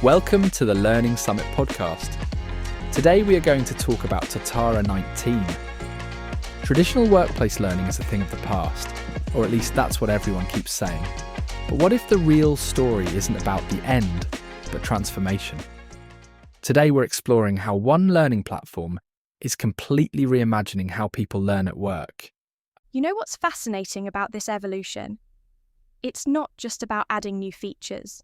Welcome to the Learning Summit podcast. Today we are going to talk about Totara 19. Traditional workplace learning is a thing of the past, or at least that's what everyone keeps saying. But what if the real story isn't about the end, but transformation? Today we're exploring how one learning platform is completely reimagining how people learn at work. You know what's fascinating about this evolution? It's not just about adding new features.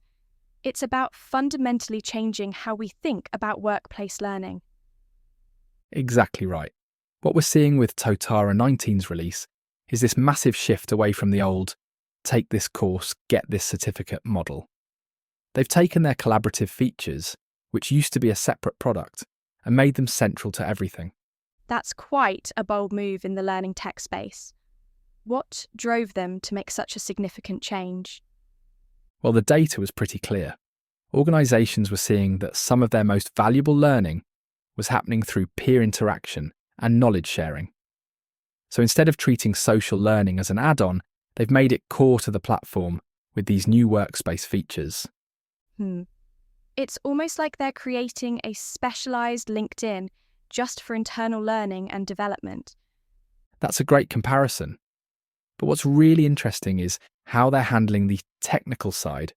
It's about fundamentally changing how we think about workplace learning. Exactly right. What we're seeing with Totara 19's release is this massive shift away from the old take this course, get this certificate model. They've taken their collaborative features, which used to be a separate product, and made them central to everything. That's quite a bold move in the learning tech space. What drove them to make such a significant change? Well, the data was pretty clear. Organisations were seeing that some of their most valuable learning was happening through peer interaction and knowledge sharing. So instead of treating social learning as an add-on, they've made it core to the platform with these new workspace features. It's almost like they're creating a specialised LinkedIn just for internal learning and development. That's a great comparison. But what's really interesting is how they're handling the technical side.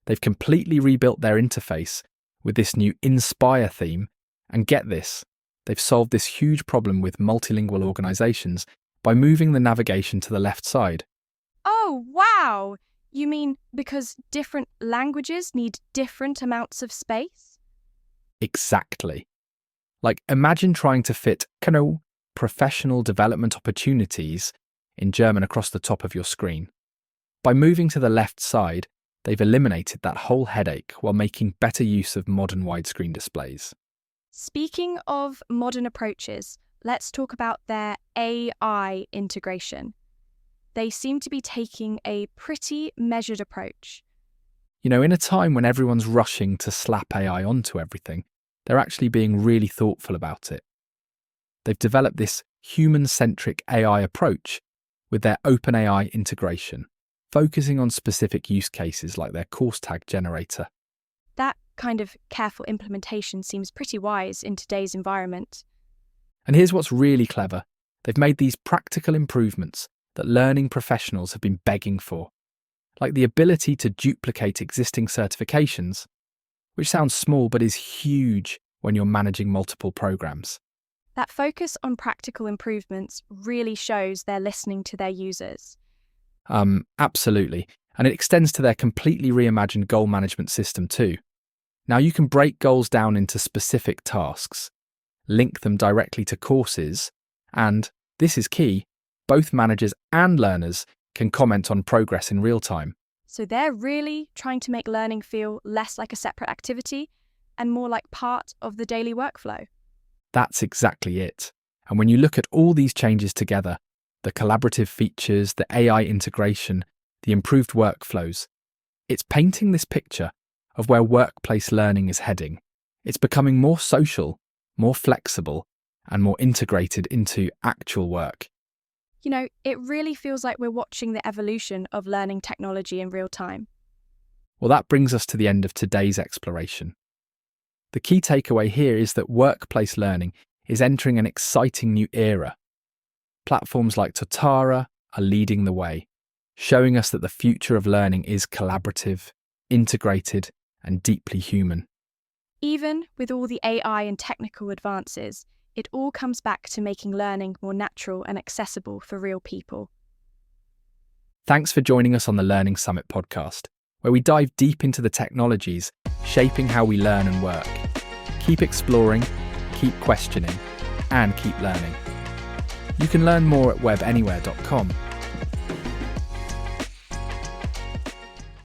They've completely rebuilt their interface with this new Inspire theme, and get this, they've solved this huge problem with multilingual organisations by moving the navigation to the left side. Oh, wow! You mean because different languages need different amounts of space? Exactly. Like, imagine trying to fit, professional development opportunities in German across the top of your screen. By moving to the left side, they've eliminated that whole headache while making better use of modern widescreen displays. Speaking of modern approaches, let's talk about their AI integration. They seem to be taking a pretty measured approach. In a time when everyone's rushing to slap AI onto everything, they're actually being really thoughtful about it. They've developed this human-centric AI approach with their OpenAI integration, focusing on specific use cases like their course tag generator. That kind of careful implementation seems pretty wise in today's environment. And here's what's really clever. They've made these practical improvements that learning professionals have been begging for, like the ability to duplicate existing certifications, which sounds small but is huge when you're managing multiple programs. That focus on practical improvements really shows they're listening to their users. Absolutely. And it extends to their completely reimagined goal management system too. Now you can break goals down into specific tasks, link them directly to courses, and, this is key, both managers and learners can comment on progress in real time. So they're really trying to make learning feel less like a separate activity and more like part of the daily workflow. That's exactly it. And when you look at all these changes together, the collaborative features, the AI integration, the improved workflows, it's painting this picture of where workplace learning is heading. It's becoming more social, more flexible, and more integrated into actual work. It really feels like we're watching the evolution of learning technology in real time. Well, that brings us to the end of today's exploration. The key takeaway here is that workplace learning is entering an exciting new era. Platforms like Totara are leading the way, showing us that the future of learning is collaborative, integrated, and deeply human. Even with all the AI and technical advances, it all comes back to making learning more natural and accessible for real people. Thanks for joining us on the Learning Summit podcast, where we dive deep into the technologies shaping how we learn and work. Keep exploring, keep questioning, and keep learning. You can learn more at webanywhere.com.